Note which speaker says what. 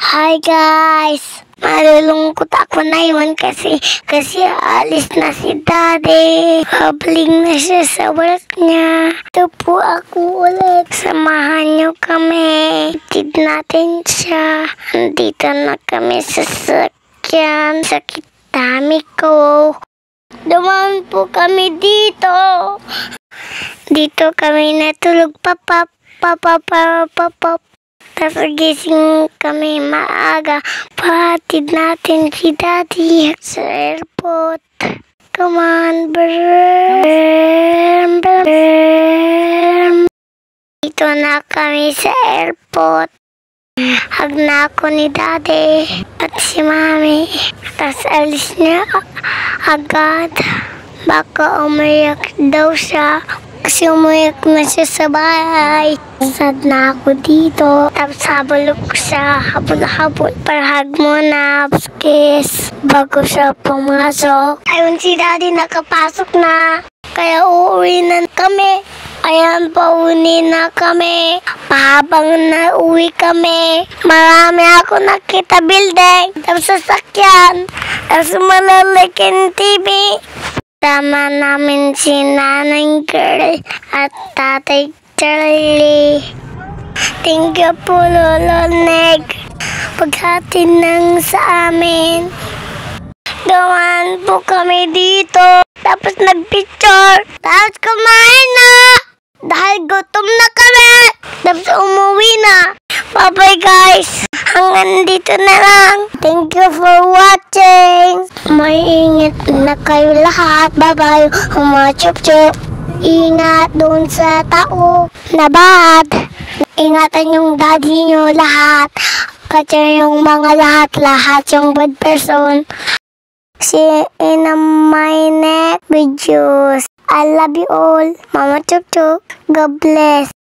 Speaker 1: Hi guys! Malulungkot ako na yun kasi alis na si Daddy. Habling na siya sa work niya. Ito po ako ulit. Samahan niyo kami. Tid natin siya. Nandito na kami sa sakyan. Sakit dami ko. Dumaan po kami dito. Dito kami natulog. Papap. Tapos gising kami maaga. Pahatid natin si Daddy sa airport. Come on, Berm. Dito na kami sa airport. Hug na ako ni Daddy at si Mami. Tapos alis niya agad. Baka umiyak daw siya. Kasi umiyak na siya sa bahay. Sad na ako dito. Tapos habol ko siya. Habol. Parhag muna. Kiss. Bago siya pumasok. Ayun si Daddy nakapasok na. Kaya uuwi na kami. Ayan, pauwi na kami. Pahabang na uwi kami. Marami ako nakita building. Tapos sasakyan. Tapos malalaking TV. Tama namin si Nanay Girl at Tatay Charlie. Thank you po, Lolo Neg. Paghatid ng sa amin. Gawan po kami dito. Tapos nagpicture. Tapos kumain na. Dahil gutom na kami. Tapos umuwi na. Bye-bye guys. Hanggang dito na lang. Thank you for watching. May ingat na kayo lahat. Bye-bye. Chup-chup. Ingat doon sa tao na bad. Ingatan yung daddy nyo lahat. Kasi yung mga lahat yung bad person. See you in my next videos. I love you all. Mama Chup-chup. God bless.